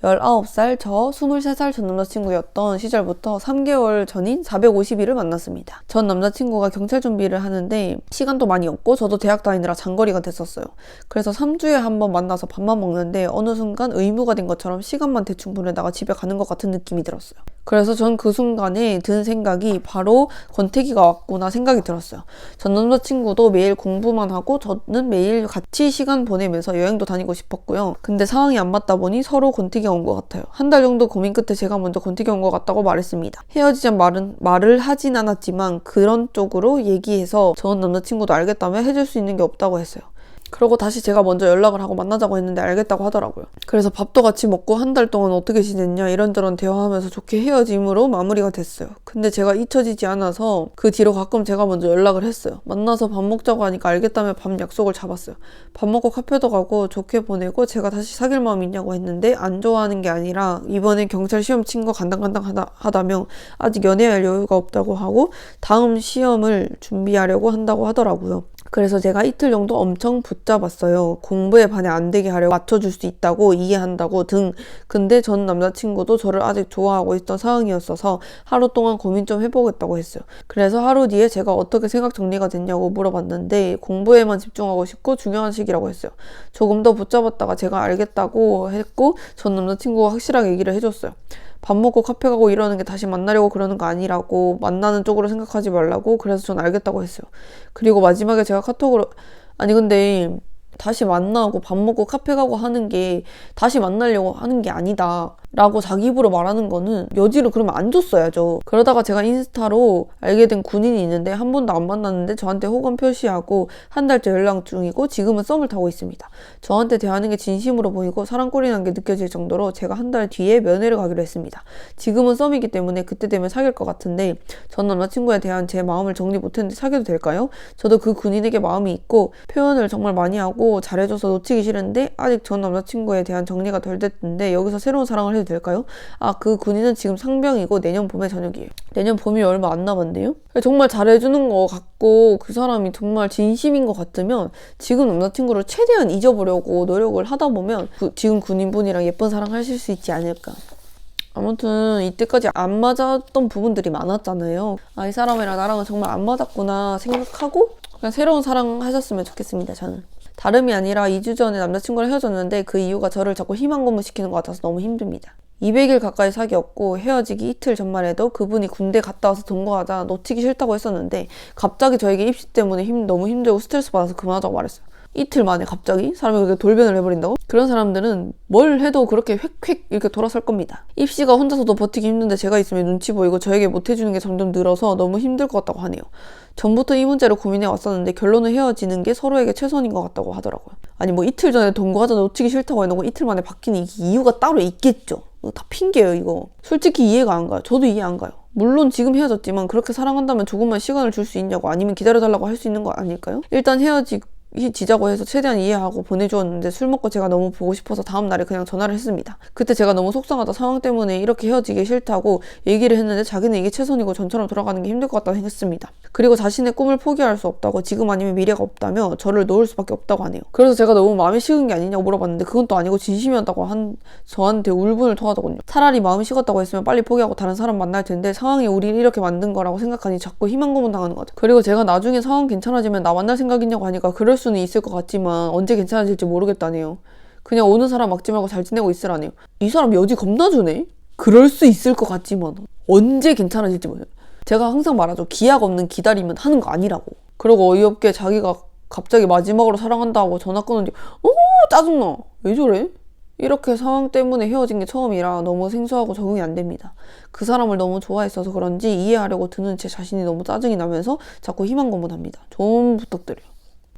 19살, 저 23살 전 남자친구였던 시절부터 3개월 전인 450일을 만났습니다. 전 남자친구가 경찰 준비를 하는데 시간도 많이 없고 저도 대학 다니느라 장거리가 됐었어요. 그래서 3주에 한 번 만나서 밥만 먹는데 어느 순간 의무가 된 것처럼 시간만 대충 보내다가 집에 가는 것 같은 느낌이 들었어요. 그래서 전 그 순간에 든 생각이 바로 권태기가 왔구나 생각이 들었어요. 전 남자친구도 매일 공부만 하고 저는 매일 같이 시간 보내면서 여행도 다니고 싶었고요. 근데 상황이 안 맞다 보니 서로 권태기가 온 것 같아요. 한 달 정도 고민 끝에 제가 먼저 권태기 온 것 같다고 말했습니다. 헤어지자 말을 하진 않았지만 그런 쪽으로 얘기해서 전 남자친구도 알겠다며 해줄 수 있는 게 없다고 했어요. 그러고 다시 제가 먼저 연락을 하고 만나자고 했는데 알겠다고 하더라고요. 그래서 밥도 같이 먹고 한 달 동안 어떻게 지냈냐 이런저런 대화하면서 좋게 헤어짐으로 마무리가 됐어요. 근데 제가 잊혀지지 않아서 그 뒤로 가끔 제가 먼저 연락을 했어요. 만나서 밥 먹자고 하니까 알겠다며 밥 약속을 잡았어요. 밥 먹고 카페도 가고 좋게 보내고 제가 다시 사귈 마음 있냐고 했는데 안 좋아하는 게 아니라 이번엔 경찰 시험 친 거 간당간당하다며 아직 연애할 여유가 없다고 하고 다음 시험을 준비하려고 한다고 하더라고요. 그래서 제가 이틀 정도 엄청 붙잡았어요. 공부에 반해 안 되게 하려고 맞춰줄 수 있다고 이해한다고 등. 근데 전 남자친구도 저를 아직 좋아하고 있던 상황이었어서 하루 동안 고민 좀 해보겠다고 했어요. 그래서 하루 뒤에 제가 어떻게 생각 정리가 됐냐고 물어봤는데 공부에만 집중하고 싶고 중요한 시기라고 했어요. 조금 더 붙잡았다가 제가 알겠다고 했고 전 남자친구가 확실하게 얘기를 해줬어요. 밥 먹고 카페 가고 이러는 게 다시 만나려고 그러는 거 아니라고, 만나는 쪽으로 생각하지 말라고. 그래서 전 알겠다고 했어요. 그리고 마지막에 제가 카톡으로 근데 다시 만나고 밥 먹고 카페 가고 하는 게 다시 만나려고 하는 게 아니다 라고 자기 입으로 말하는 거는 여지를 그러면 안 줬어야죠. 그러다가 제가 인스타로 알게 된 군인이 있는데 한 번도 안 만났는데 저한테 호감 표시하고 한 달째 연락 중이고 지금은 썸을 타고 있습니다. 저한테 대하는 게 진심으로 보이고 사랑꼴이라는 게 느껴질 정도로 제가 한 달 뒤에 면회를 가기로 했습니다. 지금은 썸이기 때문에 그때 되면 사귈 것 같은데 전 남자친구에 대한 제 마음을 정리 못했는데 사귀어도 될까요? 저도 그 군인에게 마음이 있고 표현을 정말 많이 하고 잘해줘서 놓치기 싫은데 아직 전 남자친구에 대한 정리가 덜 됐는데 여기서 새로운 사랑을 해도 될까요? 그 군인은 지금 상병이고 내년 봄에 전역이에요. 내년 봄이 얼마 안 남았네요? 정말 잘해주는 거 같고 그 사람이 정말 진심인 것 같으면 지금 남자친구를 최대한 잊어보려고 노력을 하다 보면 지금 군인분이랑 예쁜 사랑 하실 수 있지 않을까. 아무튼 이때까지 안 맞았던 부분들이 많았잖아요. 이 사람이랑 나랑은 정말 안 맞았구나 생각하고 그냥 새로운 사랑 하셨으면 좋겠습니다. 저는 다름이 아니라 2주 전에 남자친구랑 헤어졌는데 그 이유가 저를 자꾸 희망 고문시키는 것 같아서 너무 힘듭니다. 200일 가까이 사귀었고 헤어지기 이틀 전만 해도 그분이 군대 갔다 와서 동거하자 놓치기 싫다고 했었는데 갑자기 저에게 입시 때문에 너무 힘들고 스트레스 받아서 그만하자고 말했어요. 이틀 만에 갑자기 사람이 그렇게 돌변을 해버린다고? 그런 사람들은 뭘 해도 그렇게 획획 이렇게 돌아설 겁니다. 입시가 혼자서도 버티기 힘든데 제가 있으면 눈치 보이고 저에게 못해주는 게 점점 늘어서 너무 힘들 것 같다고 하네요. 전부터 이 문제를 고민해 왔었는데 결론은 헤어지는 게 서로에게 최선인 것 같다고 하더라고요. 아니 뭐 이틀 전에 동거하자 놓치기 싫다고 해놓고 이틀 만에 바뀌는 이유가 따로 있겠죠. 다 핑계예요 이거. 솔직히 이해가 안 가요. 저도 이해 안 가요. 물론 지금 헤어졌지만 그렇게 사랑한다면 조금만 시간을 줄 수 있냐고 아니면 기다려달라고 할 수 있는 거 아닐까요? 일단 헤어지자고 해서 최대한 이해하고 보내주었는데 술 먹고 제가 너무 보고 싶어서 다음날에 그냥 전화를 했습니다. 그때 제가 너무 속상하다 상황 때문에 이렇게 헤어지기 싫다고 얘기를 했는데 자기는 이게 최선이고 전처럼 돌아가는 게 힘들 것 같다고 했습니다. 그리고 자신의 꿈을 포기할 수 없다고 지금 아니면 미래가 없다며 저를 놓을 수밖에 없다고 하네요. 그래서 제가 너무 마음이 식은 게 아니냐고 물어봤는데 그건 또 아니고 진심이었다고 저한테 울분을 토하더군요. 차라리 마음이 식었다고 했으면 빨리 포기하고 다른 사람 만날 텐데 상황이 우리를 이렇게 만든 거라고 생각하니 자꾸 희망 고문 당하는 것 같아요. 그리고 제가 나중에 상황 괜찮아지면 나 만날 생각이냐고 하니까 그럴 수는 있을 것 같지만 언제 괜찮아질지 모르겠다네요. 그냥 오는 사람 막지 말고 잘 지내고 있으라네요. 이 사람 여지 겁나 주네? 그럴 수 있을 것 같지만 언제 괜찮아질지 모르겠어요. 제가 항상 말하죠. 기약 없는 기다리면 하는 거 아니라고. 그리고 어이없게 자기가 갑자기 마지막으로 사랑한다고 전화 끊는데 짜증나. 왜 저래? 이렇게 상황 때문에 헤어진 게 처음이라 너무 생소하고 적응이 안 됩니다. 그 사람을 너무 좋아했어서 그런지 이해하려고 드는 제 자신이 너무 짜증이 나면서 자꾸 희망 고문합니다. 좀 부탁드려요.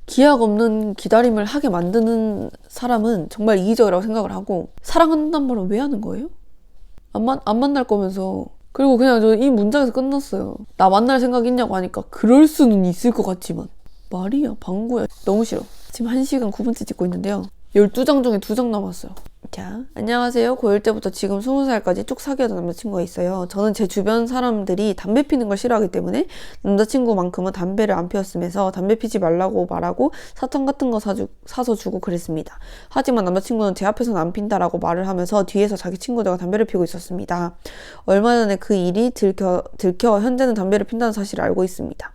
기약 없는 기다림을 하게 만드는 사람은 정말 이기적이라고 생각을 하고 사랑한다는 말은 왜 하는 거예요? 안 만날 거면서. 그리고 그냥 저 이 문장에서 끝났어요. 나 만날 생각 있냐고 하니까 그럴 수는 있을 것 같지만 말이야 방구야. 너무 싫어. 지금 1시간 9분째 찍고 있는데요. 12장 중에 2장 남았어요. 자, 안녕하세요. 고1 때부터 지금 20살까지 쭉 사귀었던 남자친구가 있어요. 저는 제 주변 사람들이 담배 피는 걸 싫어하기 때문에 남자친구만큼은 담배를 안 피웠으면서 담배 피지 말라고 말하고 사탕 같은 거 사서 주고 그랬습니다. 하지만 남자친구는 제 앞에서는 안 핀다라고 말을 하면서 뒤에서 자기 친구들과 담배를 피우고 있었습니다. 얼마 전에 그 일이 들켜 현재는 담배를 핀다는 사실을 알고 있습니다.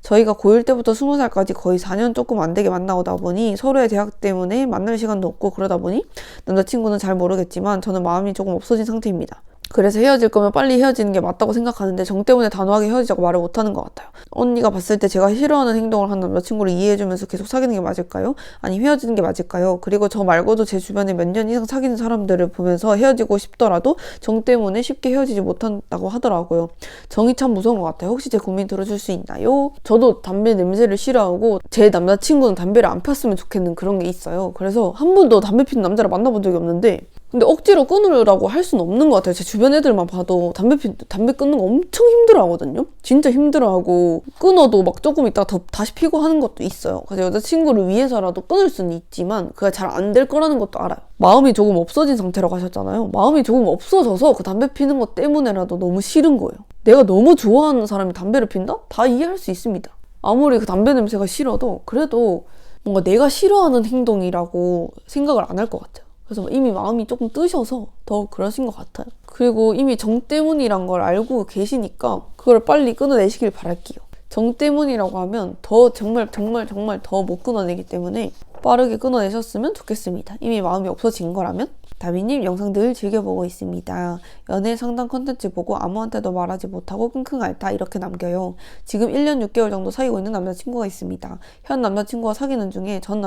저희가 고1 때부터 20살까지 거의 4년 조금 안 되게 만나오다 보니 서로의 대학 때문에 만날 시간도 없고 그러다 보니 남자친구는 잘 모르겠지만 저는 마음이 조금 없어진 상태입니다. 그래서 헤어질 거면 빨리 헤어지는 게 맞다고 생각하는데 정 때문에 단호하게 헤어지자고 말을 못하는 것 같아요. 언니가 봤을 때 제가 싫어하는 행동을 한 남자친구를 이해해주면서 계속 사귀는 게 맞을까요? 아니면 헤어지는 게 맞을까요? 그리고 저 말고도 제 주변에 몇 년 이상 사귀는 사람들을 보면서 헤어지고 싶더라도 정 때문에 쉽게 헤어지지 못한다고 하더라고요. 정이 참 무서운 것 같아요. 혹시 제 고민 들어줄 수 있나요? 저도 담배 냄새를 싫어하고 제 남자친구는 담배를 안 폈으면 좋겠는 그런 게 있어요. 그래서 한 번도 담배 피는 남자를 만나본 적이 없는데 근데 억지로 끊으라고 할 수는 없는 것 같아요. 제 주변 애들만 봐도 담배 끊는 거 엄청 힘들어하거든요. 진짜 힘들어하고 끊어도 막 조금 있다가 다시 피고 하는 것도 있어요. 그래서 여자친구를 위해서라도 끊을 수는 있지만 그게 잘 안 될 거라는 것도 알아요. 마음이 조금 없어진 상태라고 하셨잖아요. 마음이 조금 없어져서 그 담배 피는 것 때문에라도 너무 싫은 거예요. 내가 너무 좋아하는 사람이 담배를 핀다? 다 이해할 수 있습니다. 아무리 그 담배 냄새가 싫어도 그래도 뭔가 내가 싫어하는 행동이라고 생각을 안 할 것 같아요. 그래서 이미 마음이 조금 뜨셔서 더 그러신 것 같아요. 그리고 이미 정 때문이란 걸 알고 계시니까 그걸 빨리 끊어내시길 바랄게요. 정 때문이라고 하면 더 정말 더 못 끊어내기 때문에 빠르게 끊어내셨으면 좋겠습니다. 이미 마음이 없어진 거라면. 다비님 영상 늘 즐겨보고 있습니다. 연애 상담 콘텐츠 보고 아무한테도 말하지 못하고 끙끙 앓다 이렇게 남겨요. 지금 1년 6개월 정도 사귀고 있는 남자친구가 있습니다. 현 남자친구와 사귀는 중에 전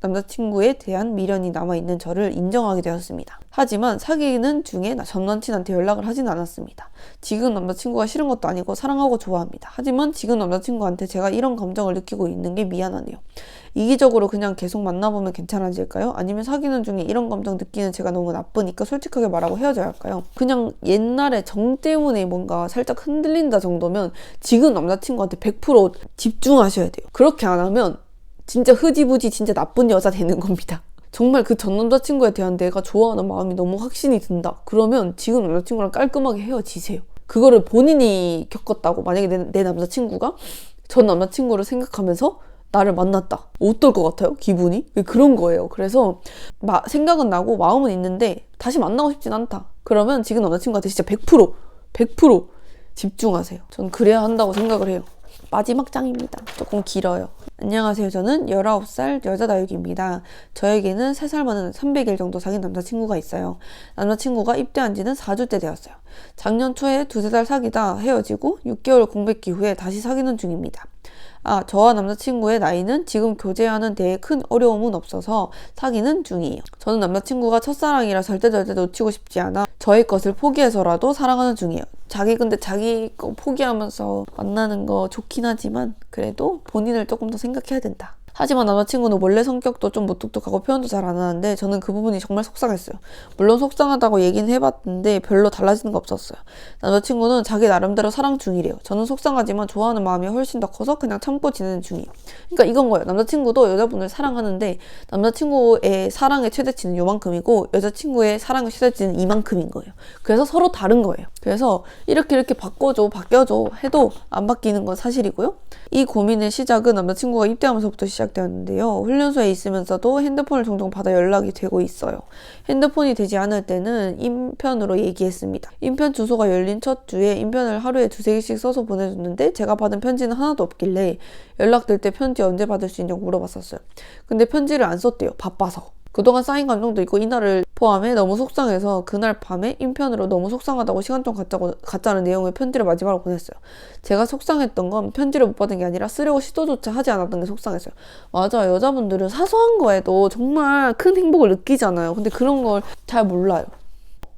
남자친구에 대한 미련이 남아있는 저를 인정하게 되었습니다. 하지만 사귀는 중에 전 남친한테 연락을 하진 않았습니다. 지금 남자친구가 싫은 것도 아니고 사랑하고 좋아합니다. 하지만 지금 남자친구한테 제가 이런 감정을 느끼고 있는 게 미안하네요. 이기적으로 그냥 계속 만나보면 괜찮아질까요? 아니면 사귀는 중에 이런 감정 느끼는 제가 너무 나쁘니까 솔직하게 말하고 헤어져야 할까요? 그냥 옛날에 정 때문에 뭔가 살짝 흔들린다 정도면 지금 남자친구한테 100% 집중하셔야 돼요. 그렇게 안 하면 진짜 흐지부지 진짜 나쁜 여자 되는 겁니다. 정말 그 전 남자친구에 대한 내가 좋아하는 마음이 너무 확신이 든다. 그러면 지금 남자친구랑 깔끔하게 헤어지세요. 그거를 본인이 겪었다고 만약에 내 남자친구가 전 남자친구를 생각하면서 나를 만났다. 어떨 것 같아요? 기분이? 그런 거예요. 그래서 생각은 나고 마음은 있는데 다시 만나고 싶진 않다. 그러면 지금 남자친구한테 진짜 100% 집중하세요. 전 그래야 한다고 생각을 해요. 마지막 장입니다. 조금 길어요. 안녕하세요. 저는 19살 여자 다육입니다. 저에게는 3살 많은 300일 정도 사귄 남자친구가 있어요. 남자친구가 입대한 지는 4주째 되었어요. 작년 초에 2-3달 사귀다 헤어지고 6개월 공백기 후에 다시 사귀는 중입니다. 저와 남자친구의 나이는 지금 교제하는 데에 큰 어려움은 없어서 사귀는 중이에요. 저는 남자친구가 첫사랑이라 절대 놓치고 싶지 않아 저의 것을 포기해서라도 사랑하는 중이에요. 근데 자기 거 포기하면서 만나는 거 좋긴 하지만 그래도 본인을 조금 더 생각해야 된다. 하지만 남자친구는 원래 성격도 좀 무뚝뚝하고 표현도 잘 안 하는데 저는 그 부분이 정말 속상했어요. 물론 속상하다고 얘기는 해봤는데 별로 달라지는 거 없었어요. 남자친구는 자기 나름대로 사랑 중이래요. 저는 속상하지만 좋아하는 마음이 훨씬 더 커서 그냥 참고 지내는 중이에요. 그러니까 이건 거예요. 남자친구도 여자분을 사랑하는데 남자친구의 사랑의 최대치는 요만큼이고 여자친구의 사랑의 최대치는 이만큼인 거예요. 그래서 서로 다른 거예요. 그래서 이렇게 바뀌어줘 해도 안 바뀌는 건 사실이고요. 이 고민의 시작은 남자친구가 입대하면서부터 시작되었는데요. 훈련소에 있으면서도 핸드폰을 종종 받아 연락이 되고 있어요. 핸드폰이 되지 않을 때는 인편으로 얘기했습니다. 인편 주소가 열린 첫 주에 인편을 하루에 2-3개씩 써서 보내줬는데 제가 받은 편지는 하나도 없길래 연락될 때 편지 언제 받을 수 있냐고 물어봤었어요. 근데 편지를 안 썼대요. 바빠서. 그동안 쌓인 감정도 있고 이날을 포함해 너무 속상해서 그날 밤에 인편으로 너무 속상하다고 시간 좀 갖자는 내용의 편지를 마지막으로 보냈어요. 제가 속상했던 건 편지를 못 받은 게 아니라 쓰려고 시도조차 하지 않았던 게 속상했어요. 맞아요. 여자분들은 사소한 거에도 정말 큰 행복을 느끼잖아요. 근데 그런 걸 잘 몰라요.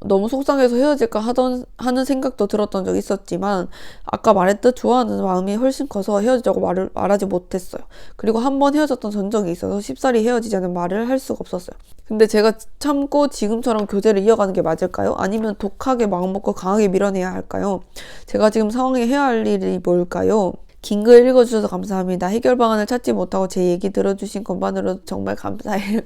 너무 속상해서 헤어질까 하는 생각도 들었던 적이 있었지만 아까 말했듯 좋아하는 마음이 훨씬 커서 헤어지자고 말하지 못했어요. 그리고 한 번 헤어졌던 전적이 있어서 쉽사리 헤어지자는 말을 할 수가 없었어요. 근데 제가 참고 지금처럼 교제를 이어가는 게 맞을까요? 아니면 독하게 마음먹고 강하게 밀어내야 할까요? 제가 지금 상황에 해야 할 일이 뭘까요? 긴 글 읽어주셔서 감사합니다. 해결 방안을 찾지 못하고 제 얘기 들어주신 것만으로도 정말 감사해요.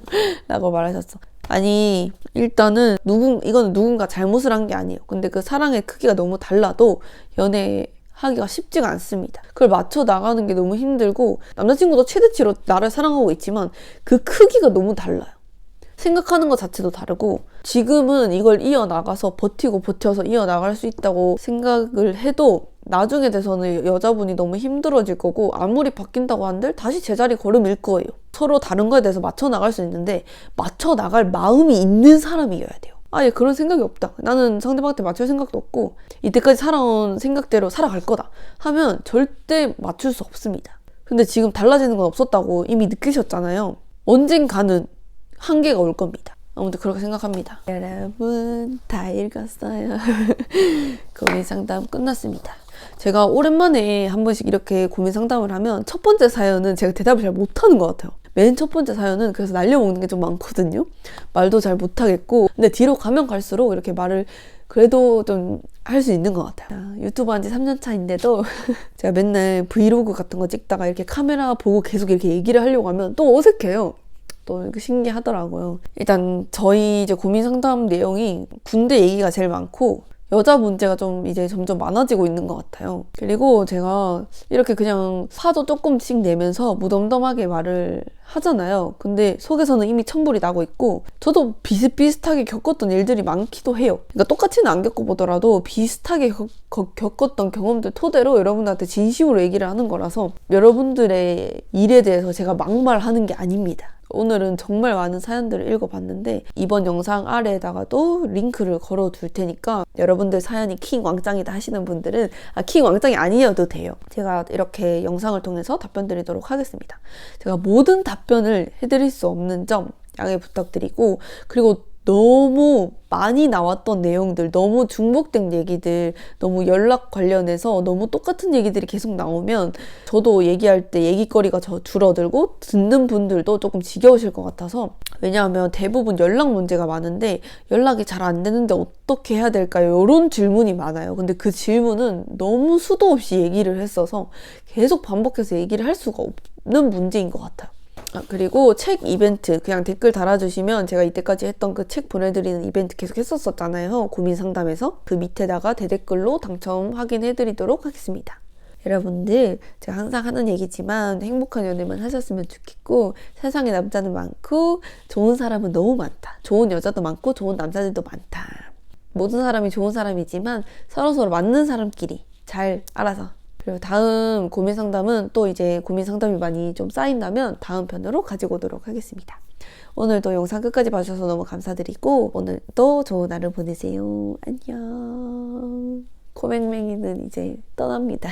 라고 말하셨어. 아니 일단은 이거는 누군가 잘못을 한 게 아니에요. 근데 그 사랑의 크기가 너무 달라도 연애하기가 쉽지가 않습니다. 그걸 맞춰 나가는 게 너무 힘들고 남자친구도 최대치로 나를 사랑하고 있지만 그 크기가 너무 달라요. 생각하는 것 자체도 다르고 지금은 이걸 이어나가서 버텨서 이어나갈 수 있다고 생각을 해도 나중에 돼서는 여자분이 너무 힘들어질 거고 아무리 바뀐다고 한들 다시 제자리 걸음일 거예요. 서로 다른 거에 대해서 맞춰 나갈 수 있는데 맞춰 나갈 마음이 있는 사람이어야 돼요. 아예 그런 생각이 없다. 나는 상대방한테 맞출 생각도 없고 이때까지 살아온 생각대로 살아갈 거다 하면 절대 맞출 수 없습니다. 근데 지금 달라지는 건 없었다고 이미 느끼셨잖아요. 언젠가는 한계가 올 겁니다. 아무튼 그렇게 생각합니다. 여러분 다 읽었어요. 고민 상담 끝났습니다. 제가 오랜만에 한 번씩 이렇게 고민 상담을 하면 첫 번째 사연은 제가 대답을 잘 못하는 것 같아요. 맨 첫 번째 사연은 그래서 날려먹는 게 좀 많거든요. 말도 잘 못하겠고 근데 뒤로 가면 갈수록 이렇게 말을 그래도 좀 할 수 있는 것 같아요. 유튜브 한 지 3년 차인데도 제가 맨날 브이로그 같은 거 찍다가 이렇게 카메라 보고 계속 이렇게 얘기를 하려고 하면 또 어색해요. 또 신기하더라고요. 일단 저희 이제 고민 상담 내용이 군대 얘기가 제일 많고 여자 문제가 좀 이제 점점 많아지고 있는 것 같아요. 그리고 제가 이렇게 그냥 화도 조금씩 내면서 무덤덤하게 말을 하잖아요. 근데 속에서는 이미 천불이 나고 있고 저도 비슷비슷하게 겪었던 일들이 많기도 해요. 그러니까 똑같이는 안 겪어보더라도 비슷하게 겪었던 경험들 토대로 여러분들한테 진심으로 얘기를 하는 거라서 여러분들의 일에 대해서 제가 막말하는 게 아닙니다. 오늘은 정말 많은 사연들을 읽어봤는데 이번 영상 아래에다가도 링크를 걸어둘 테니까 여러분들 사연이 킹 왕짱이다 하시는 분들은 킹 왕짱이 아니어도 돼요. 제가 이렇게 영상을 통해서 답변 드리도록 하겠습니다. 제가 모든 답변을 해드릴 수 없는 점 양해 부탁드리고, 그리고 너무 많이 나왔던 내용들, 너무 중복된 얘기들, 너무 연락 관련해서 너무 똑같은 얘기들이 계속 나오면 저도 얘기할 때 얘기거리가 줄어들고 듣는 분들도 조금 지겨우실 것 같아서, 왜냐하면 대부분 연락 문제가 많은데 연락이 잘 안 되는데 어떻게 해야 될까요? 이런 질문이 많아요. 근데 그 질문은 너무 수도 없이 얘기를 했어서 계속 반복해서 얘기를 할 수가 없는 문제인 것 같아요. 그리고 책 이벤트 그냥 댓글 달아주시면 제가 이때까지 했던 그 책 보내드리는 이벤트 계속 했었잖아요. 고민 상담에서. 그 밑에다가 대댓글로 당첨 확인해드리도록 하겠습니다. 여러분들, 제가 항상 하는 얘기지만 행복한 연애만 하셨으면 좋겠고, 세상에 남자는 많고 좋은 사람은 너무 많다. 좋은 여자도 많고 좋은 남자들도 많다. 모든 사람이 좋은 사람이지만 서로서로 맞는 사람끼리 잘 알아서. 그리고 다음 고민 상담은 또 이제 고민 상담이 많이 좀 쌓인다면 다음 편으로 가지고 오도록 하겠습니다. 오늘도 영상 끝까지 봐주셔서 너무 감사드리고, 오늘도 좋은 하루 보내세요. 안녕. 코맹맹이는 이제 떠납니다.